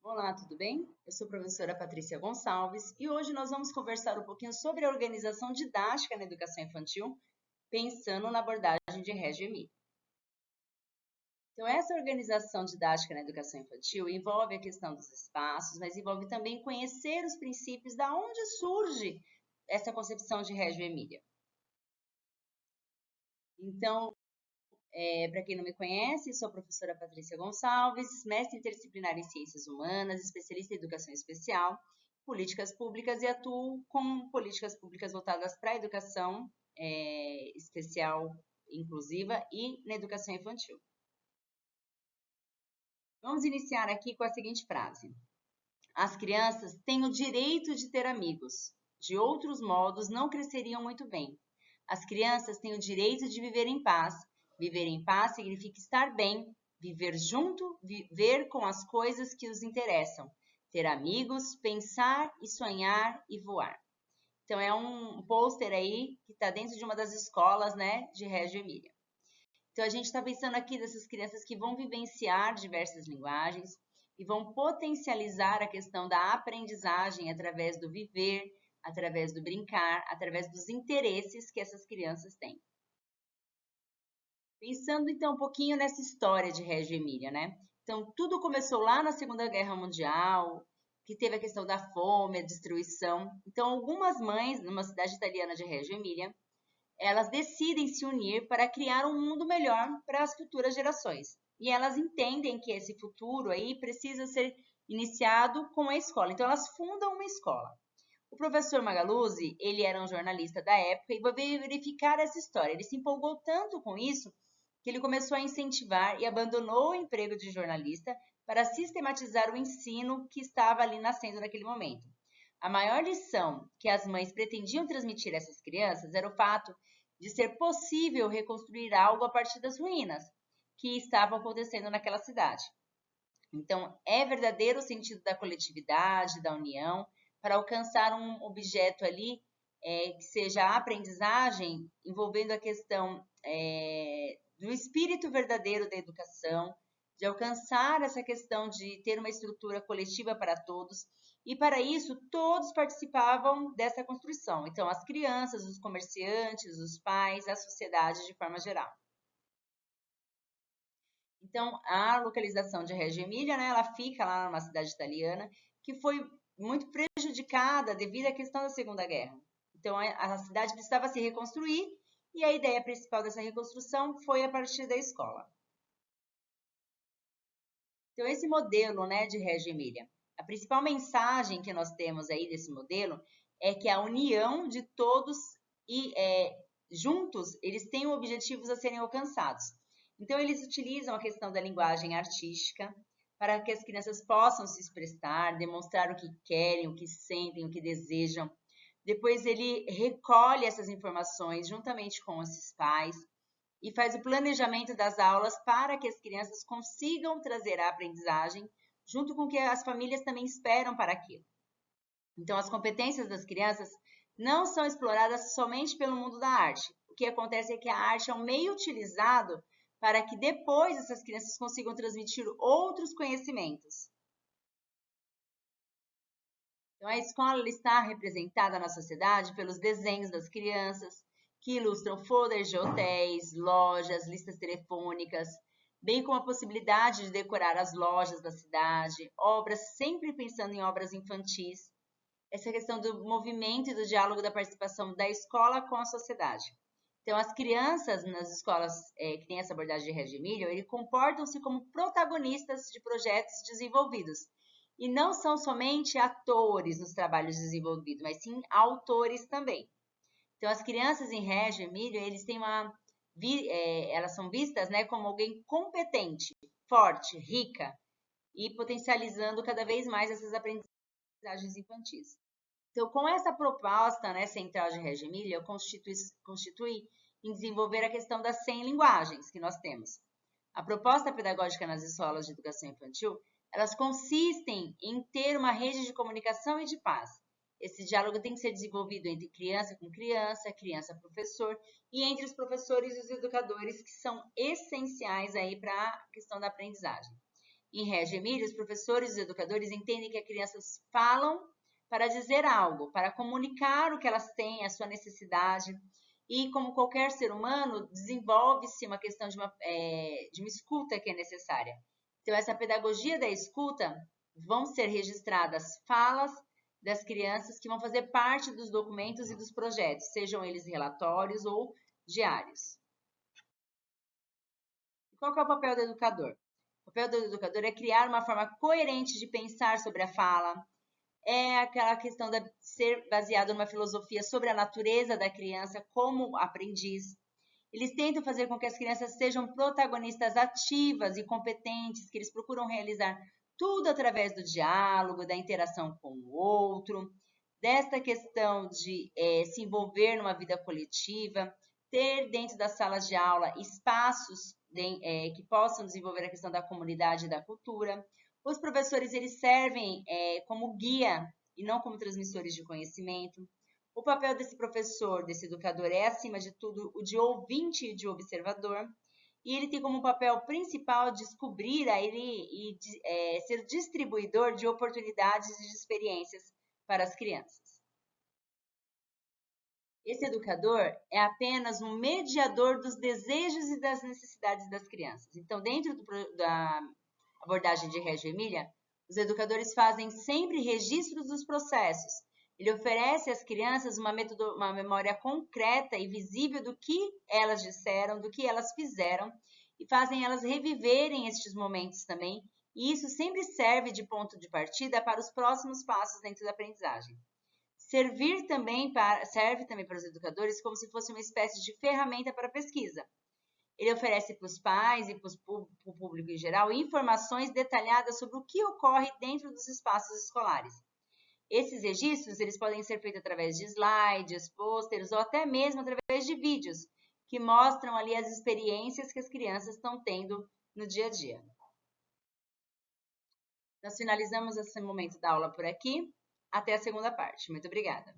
Olá, tudo bem? Eu sou a professora Patrícia Gonçalves e hoje nós vamos conversar um pouquinho sobre a organização didática na educação infantil, pensando na abordagem de Reggio Emílio. Então, essa organização didática na educação infantil envolve a questão dos espaços, mas envolve também conhecer os princípios da onde surge essa concepção de Reggio Emília. Então, para quem não me conhece, sou a professora Patrícia Gonçalves, mestre interdisciplinar em Ciências Humanas, especialista em Educação Especial, Políticas Públicas e atuo com políticas públicas voltadas para a educação especial, inclusiva e na educação infantil. Vamos iniciar aqui com a seguinte frase. As crianças têm o direito de ter amigos. De outros modos, não cresceriam muito bem. As crianças têm o direito de viver em paz. Viver em paz significa estar bem, viver junto, viver com as coisas que os interessam, ter amigos, pensar e sonhar e voar. Então, é um pôster aí que está dentro de uma das escolas, né, de Reggio Emília. Então, a gente está pensando aqui dessas crianças que vão vivenciar diversas linguagens e vão potencializar a questão da aprendizagem através do viver, através do brincar, através dos interesses que essas crianças têm. Pensando então um pouquinho nessa história de Reggio Emília, né? Então, tudo começou lá na Segunda Guerra Mundial, que teve a questão da fome, a destruição. Então, algumas mães, numa cidade italiana de Reggio Emília, elas decidem se unir para criar um mundo melhor para as futuras gerações. E elas entendem que esse futuro aí precisa ser iniciado com a escola. Então, elas fundam uma escola. O professor Magaluzzi, ele era um jornalista da época e veio verificar essa história. Ele se empolgou tanto com isso que ele começou a incentivar e abandonou o emprego de jornalista para sistematizar o ensino que estava ali nascendo naquele momento. A maior lição que as mães pretendiam transmitir a essas crianças era o fato de ser possível reconstruir algo a partir das ruínas que estavam acontecendo naquela cidade. Então, é verdadeiro o sentido da coletividade, da união, para alcançar um objeto ali que seja a aprendizagem, envolvendo a questão do espírito verdadeiro da educação, de alcançar essa questão de ter uma estrutura coletiva para todos, e para isso todos participavam dessa construção. Então, as crianças, os comerciantes, os pais, a sociedade de forma geral. Então, a localização de Reggio Emília, né, ela fica lá numa cidade italiana que foi muito prejudicada devido à questão da Segunda Guerra. Então, a cidade precisava se reconstruir e a ideia principal dessa reconstrução foi a partir da escola. Então, esse modelo, né, de Reggio Emília, a principal mensagem que nós temos aí desse modelo é que a união de todos e juntos eles têm objetivos a serem alcançados. Então, eles utilizam a questão da linguagem artística para que as crianças possam se expressar, demonstrar o que querem, o que sentem, o que desejam. Depois, ele recolhe essas informações juntamente com esses pais e faz o planejamento das aulas para que as crianças consigam trazer a aprendizagem junto com o que as famílias também esperam para aquilo. Então, as competências das crianças não são exploradas somente pelo mundo da arte. O que acontece é que a arte é um meio utilizado para que depois essas crianças consigam transmitir outros conhecimentos. Então, a escola está representada na sociedade pelos desenhos das crianças, que ilustram folders de hotéis, lojas, listas telefônicas, bem como a possibilidade de decorar as lojas da cidade, obras, sempre pensando em obras infantis, essa questão do movimento e do diálogo da participação da escola com a sociedade. Então, as crianças nas escolas que têm essa abordagem de Reggio Emília, eles comportam-se como protagonistas de projetos desenvolvidos. E não são somente atores nos trabalhos desenvolvidos, mas sim autores também. Então, as crianças em Reggio Emília, eles têm elas são vistas, né, como alguém competente, forte, rica e potencializando cada vez mais essas aprendizagens infantis. Então, com essa proposta, né, central de Reggio Emília, constitui em desenvolver a questão das 100 linguagens que nós temos. A proposta pedagógica nas escolas de educação infantil, elas consistem em ter uma rede de comunicação e de paz. Esse diálogo tem que ser desenvolvido entre criança com criança, professor, e entre os professores e os educadores, que são essenciais aí para a questão da aprendizagem. em Reggio Emília, os professores e os educadores entendem que as crianças falam para dizer algo, para comunicar o que elas têm, a sua necessidade. E, como qualquer ser humano, desenvolve-se uma questão de uma escuta que é necessária. Então, essa pedagogia da escuta vão ser registradas falas das crianças que vão fazer parte dos documentos e dos projetos, sejam eles relatórios ou diários. Qual que é o papel do educador? O papel do educador é criar uma forma coerente de pensar sobre a fala, é aquela questão de ser baseado numa filosofia sobre a natureza da criança como aprendiz. Eles tentam fazer com que as crianças sejam protagonistas ativas e competentes, que eles procuram realizar tudo através do diálogo, da interação com o outro, desta questão de se envolver numa vida coletiva, ter dentro das salas de aula espaços que possam desenvolver a questão da comunidade e da cultura. Os professores eles servem como guia e não como transmissores de conhecimento. O papel desse professor, desse educador, é, acima de tudo, o de ouvinte e de observador. E ele tem como papel principal descobrir e ser distribuidor de oportunidades e de experiências para as crianças. Esse educador é apenas um mediador dos desejos e das necessidades das crianças. Então, dentro da abordagem de Reggio Emília, os educadores fazem sempre registros dos processos. Ele oferece às crianças uma memória concreta e visível do que elas disseram, do que elas fizeram, e fazem elas reviverem estes momentos também. E isso sempre serve de ponto de partida para os próximos passos dentro da aprendizagem. Serve também para os educadores como se fosse uma espécie de ferramenta para pesquisa. Ele oferece para os pais e para o público em geral informações detalhadas sobre o que ocorre dentro dos espaços escolares. Esses registros eles podem ser feitos através de slides, pôsteres ou até mesmo através de vídeos que mostram ali as experiências que as crianças estão tendo no dia a dia. Nós finalizamos esse momento da aula por aqui. Até a segunda parte. Muito obrigada.